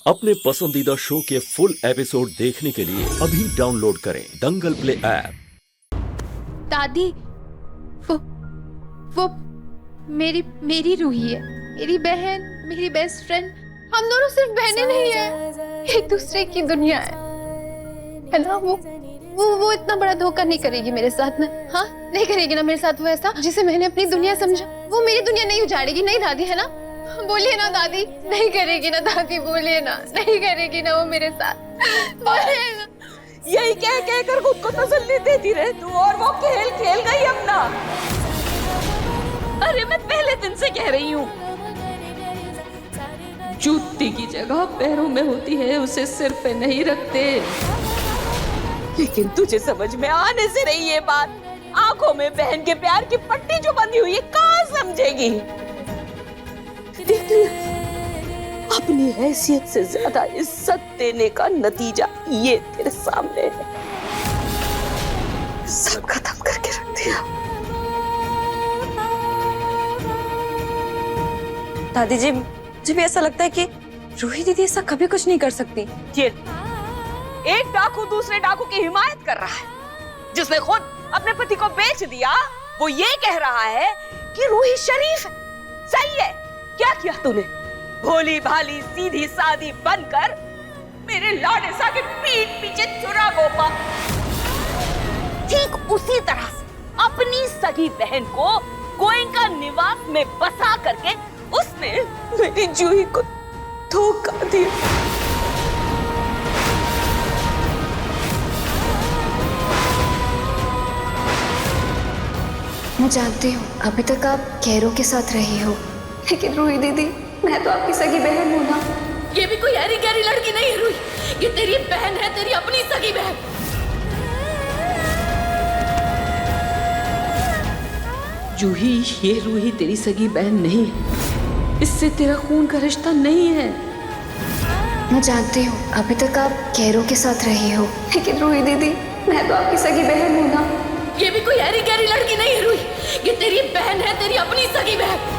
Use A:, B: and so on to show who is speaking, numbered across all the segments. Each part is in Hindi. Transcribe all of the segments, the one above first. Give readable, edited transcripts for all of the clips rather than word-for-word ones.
A: अपने पसंदीदा शो के फुल एपिसोड देखने के लिए अभी डाउनलोड करें दंगल प्ले ऐप।
B: दादी, वो मेरी रूही है, मेरी बहन, मेरी बेस्ट फ्रेंड। हम दोनों सिर्फ बहनें नहीं है, एक दूसरे की दुनिया है ना। वो इतना बड़ा धोखा नहीं करेगी मेरे साथ में। हाँ, नहीं करेगी ना मेरे साथ वो ऐसा जिसे मैंने अपनी दुनिया समझा। वो मेरी दुनिया नहीं उजाड़ेगी, नहीं दादी, है ना? बोलिए ना दादी, नहीं करेगी ना दादी, बोलिए ना, नहीं करेगी ना वो मेरे साथ, बोलिए ना।
C: यही कह कह कर खुद को तसल्ली देती रहे तू, और वो खेल खेल गई अपना। अरे मैं पहले दिन से कह रही हूँ, जूती की जगह पैरों में होती है, उसे सिर पे नहीं रखते। लेकिन तुझे समझ में आने से नहीं ये बात। आंखों में बहन के प्यार की पट्टी जो बंधी हुई है, कहाँ समझेगी? देख लिया, अपनी हैसियत से ज्यादा इज्जत देने का नतीजा ये तेरे सामने है। सब खत्म करके रख दिया।
D: दादी जी, मुझे भी ऐसा लगता है कि रूही दीदी ऐसा कभी कुछ नहीं कर सकती।
C: ये एक डाकू दूसरे डाकू की हिमायत कर रहा है, जिसने खुद अपने पति को बेच दिया। वो ये कह रहा है कि रूही शरीफ है, सही है। क्या किया तूने? भोली भाली सीधी सादी बनकर मेरे लाडे सा के पीठ पीछे छुरा घोंपा। ठीक उसी तरह से अपनी सगी बहन को गोयनका निवास में बसा करके उसने मेरी जूही को धोखा दिया।
B: मैं जानती हूँ अभी तक आप कैरो के साथ रही हो, लेकिन रूही दीदी, मैं तो आपकी सगी बहन हूँ ना।
C: ये भी कोई हरी गहरी लड़की नहीं है रूही, ये तेरी बहन है, तेरी अपनी सगी बहन। जूही, ये रूही तेरी सगी बहन नहीं है, इससे तेरा खून का रिश्ता नहीं है।
B: मैं जानती हूँ अभी तक आप कैरो के साथ रही हो, लेकिन रूही दीदी, मैं तो आपकी सगी बहन हूँ ना।
C: ये भी कोई हरी गहरी लड़की नहीं है रूही, ये तेरी बहन है, तेरी अपनी सगी बहन।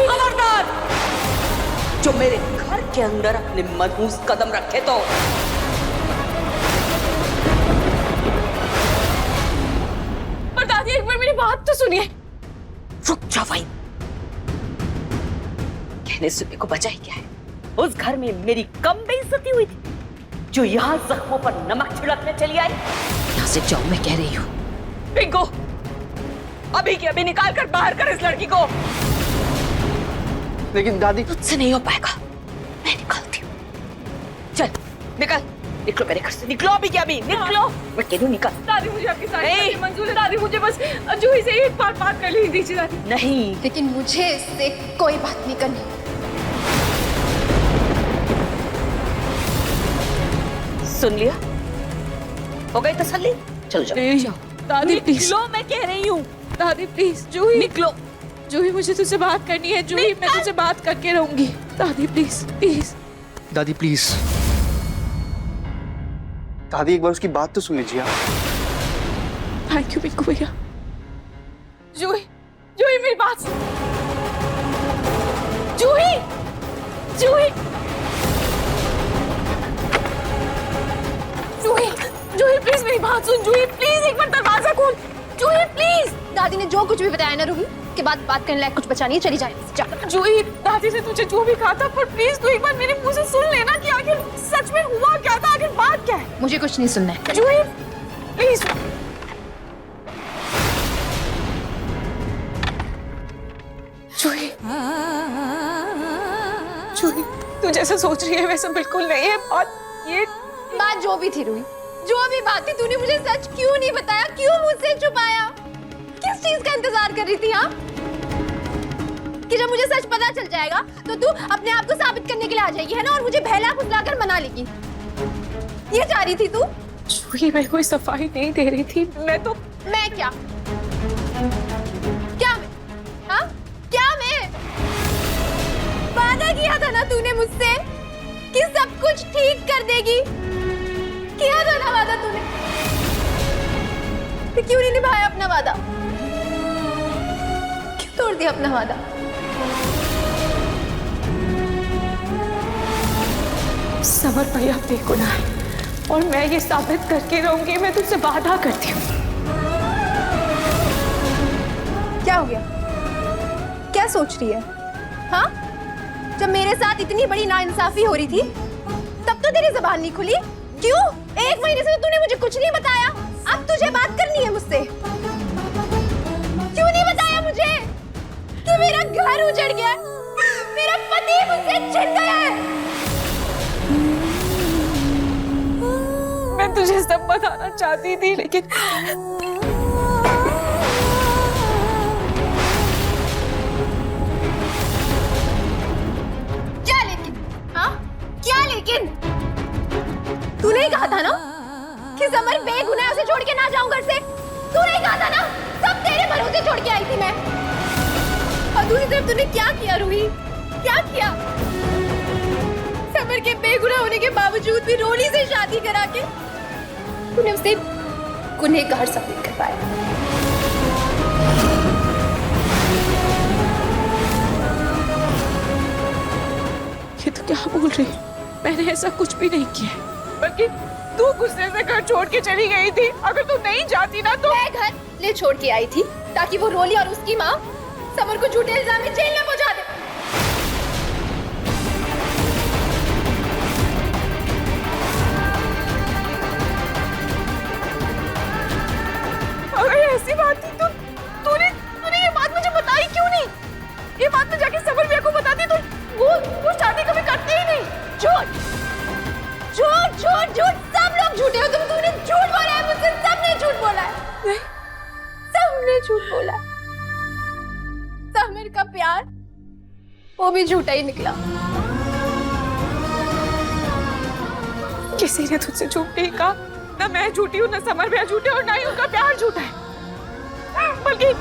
C: खबरदार, जो मेरे घर के अंदर अपने मनहूस कदम रखे तो पर दादी, एक बार मेरी बात तो सुनिए। रुक जा भाई, कहने सुनने को बचा ही क्या है? उस घर में मेरी कम बेइज्जती हुई थी, जो यहाँ जख्मों पर नमक छिड़कने चली आई। यहाँ से जाओ, मैं कह रही हूँ। पिंको, अभी के अभी निकाल कर बाहर कर इस लड़की को।
E: लेकिन दादी,
C: मुझसे नहीं हो पाएगा, मैं निकालती हूँ। चल निकल, निकलो मेरे घर से, निकलो अभी के अभी, निकलो। मैं कह दूँ निकल।
F: दादी, मुझे आपकी सारी बातें मंजूर है दादी, मुझे बस जूही से एक बार बात कर लेनी दीजिए दादी।
C: नहीं,
B: लेकिन मुझे इससे कोई बात नहीं करनी।
C: सुन लिया? हो गई तसल्ली? चलो जाओ।
F: दादी प्लीज,
C: निकलो, मैं कह रही हूँ।
F: दादी प्लीज, जूही
C: निकलो।
F: जूही, मुझे तुझसे बात करनी है। जूही, मैं तुझसे बात करके रहूंगी। दादी प्लीज, प्लीज।
E: दादी प्लीज, दादी एक बार उसकी बात तो सुन लीजिए आप।
F: थैंक यू पिंकू भैया। जूही, जूही मेरी बात सुन। जूही, जूही, जूही, जूही प्लीज मेरी बात सुन। जूही प्लीज, एक बार दरवाजा खोल। जूही प्लीज।
B: दादी ने जो कुछ भी बताया ना रूही, के बाद बात करने लायक कुछ बचा नहीं है, चली जाए।
F: जूही, दादी ने तुझे जो भी कहा था, पर प्लीज तू एक बार मेरे मुंह से सुन लेना कि आखिर सच में हुआ क्या था, आखिर बात क्या है।
B: मुझे कुछ नहीं सुनना है।
F: जूही प्लीज। जूही, जूही, तू जैसा सोच रही है वैसा बिल्कुल नहीं है।
B: बात जो भी थी रूही, जो भी बात थी, तूने मुझे सच क्यों नहीं बताया? क्यों मुझसे छुपाया? किस चीज का इंतजार कर रही थी आप? कि जब मुझे सच पता चल जाएगा तो तू अपने आप को साबित करने के लिए आ जाएगी, है ना? और मुझे बहला फुसला कर मना लेगी। ये चाह रही थी तू?
F: जूही मैं कोई सफाई नहीं दे रही थी, मैं
B: क्या मैं? हाँ क्या मैं? वादा किया था ना तूने मुझसे कि सब कुछ ठीक कर देगी। किया था ना वादा तूने, तो क्यों नहीं निभाया अपना वादा? क्यों तोड़ दिया अपना वादा?
F: समर भैया बेगुनाह है और मैं ये साबित करके रहूंगी। मैं तुझसे वादा करती हूँ।
B: क्या हो गया? क्या सोच रही है? हाँ, जब मेरे साथ इतनी बड़ी नाइंसाफी हो रही थी तब तो तेरी जुबान नहीं खुली। क्यों? 1 महीने से तो तूने मुझे कुछ नहीं बताया। अब तुझे बात करनी है मुझसे। क्यों नहीं बताया मुझे कि मेरा घर उजड़ गया, मेरा पति मुझसे छिन गया है?
F: मैं तुझे सब बताना चाहती थी लेकिन
B: क्या लेकिन? हाँ क्या लेकिन? तूने ही कहा था ना कि समर बेगुनाह, उसे छोड़ के ना जाऊं घर से। तूने ही कहा था ना, सब तेरे भरोसे छोड़ के आई थी मैं। और दूसरी तरफ तूने क्या किया रूही? क्या किया? समर के बेगुनाह होने के बावजूद भी रोली से शादी करा के तूने उसे गुनहगार साबित कर पाया।
F: ये तो क्या बोल रही है? मैंने ऐसा कुछ भी नहीं किया, बल्कि तू गुस्से से घर छोड़ के चली गई थी। अगर तू नहीं जाती ना तो
B: मैं घर ले छोड़ के आई थी ताकि वो रोली और उसकी माँ समर को झूठे इल्जाम में जेल में पहुंचा दे।
F: अगर ऐसी बात थी तो तूने ये बात मुझे बताई क्यों नहीं? ये बात मैं जाके समर भैया को बताती तो वो शादी कभी करते ही नहीं।
B: झूठ झूठ झूठ झूठ, सब लोग झूठे हो तुम। तूने झूठ बोला है मुझसे, सबने झूठ बोला है।
F: नहीं,
B: सबने झूठ बोला है। समर का प्यार वो भी झूठा ही निकला।
F: किसी ने तुझसे झूठ नहीं कहा। ना मैं झूठी हूँ, ना समर भैया झूठे और ना ही उनका प्यार झूठा है। बल्कि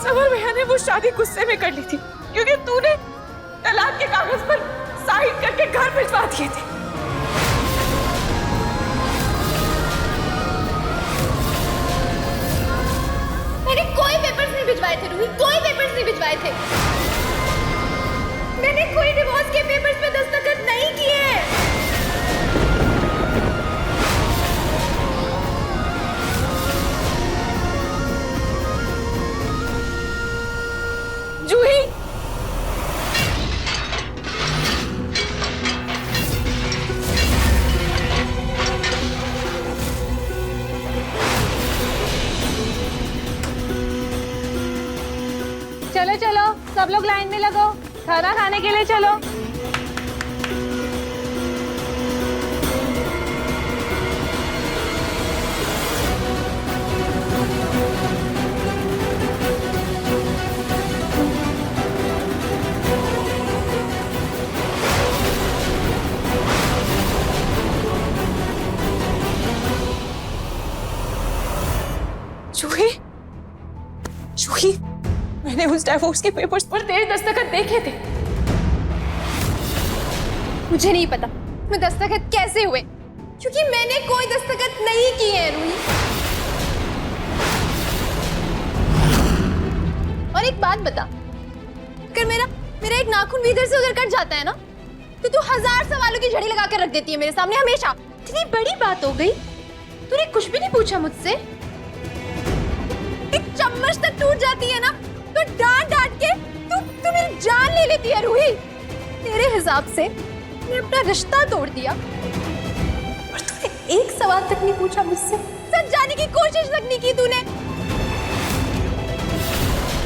F: समर भैया ने वो शादी गुस्से में कर ली थी क्योंकि तूने तलाक के कागज पर साइन करके घर भिजवा दिए थे।
B: मैंने कोई पेपर्स नहीं भिजवाए थे रूही, कोई पेपर्स नहीं भिजवाए थे। मैंने कोई डिवोर्स के पेपर्स पे दस्तखत नहीं किए।
F: जूही,
B: चलो चलो सब लोग लाइन में लगो, खाना खाने के लिए चलो।
F: जूही, जूही, मैंने उस डिवोर्स के पेपर्स पर तेरे दस्तखत देखे थे।
B: मुझे नहीं पता मैं दस्तखत कैसे हुए, क्योंकि मैंने कोई दस्तखत नहीं किए हैं रूही। और एक बात बता, अगर मेरा एक नाखून भी इधर से उधर कट जाता है ना तो तू 1000 सवालों की झड़ी लगा कर रख देती है मेरे सामने हमेशा। इतनी बड़ी बात हो गई, तूने कुछ भी नहीं पूछा मुझसे। एक चम्मच तक टूट जाती है ना तो डांट डांट के तू मेरी जान ले लेती है रूही। तेरे हिसाब से मैंने अपना रिश्ता तोड़ दिया और तूने एक सवाल तक नहीं पूछा मुझसे। सच जानने की कोशिश तक नहीं की तूने।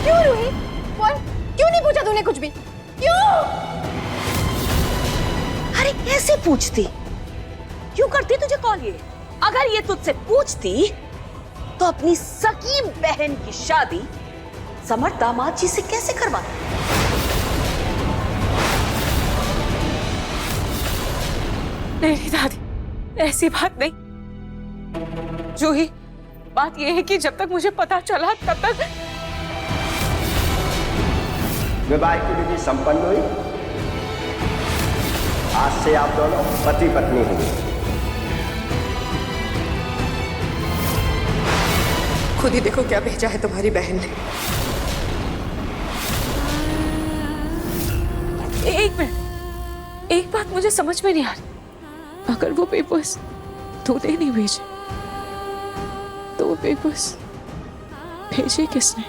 B: क्यों रूही? बोल, क्यों नहीं पूछा तूने कुछ भी? क्यों?
C: अरे कैसे पूछती? क्यों करती तुझे कॉल ये? अगर ये तुझसे पूछती तो अपनी सगी बहन की शादी समर दामाद जी से कैसे करवाती?
F: नहीं दादी, ऐसी बात नहीं। जूही, बात यह है कि जब तक मुझे पता चला तब तक
G: विवाह की विधि संपन्न हुई। आज से आप दोनों पति पत्नी हुए।
F: खुद ही देखो क्या भेजा है तुम्हारी बहन ने। एक मिनट, एक बात मुझे समझ में नहीं आ रही। अगर वो पेपर्स तूने नहीं भेजे तो वो पेपर्स भेजे किसने?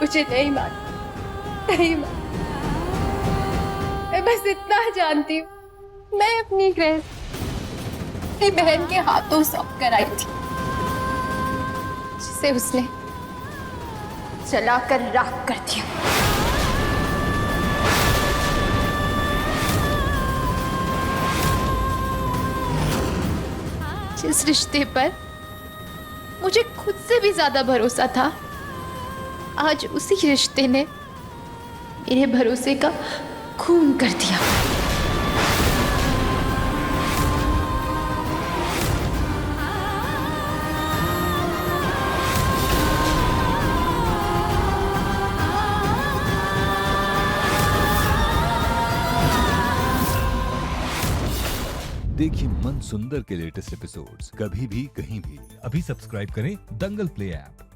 B: मुझे नहीं मालूम, नहीं मालूम। मैं बस इतना जानती हूँ, मैं अपनी गृहस्थ अपनी बहन के हाथों सब कराई थी, जिसे उसने जलाकर राख कर दिया। जिस रिश्ते पर मुझे खुद से भी ज्यादा भरोसा था, आज उसी रिश्ते ने मेरे भरोसे का खून कर दिया।
H: देखिए मन सुंदर के लेटेस्ट एपिसोड्स कभी भी कहीं भी। अभी सब्सक्राइब करें दंगल प्ले ऐप।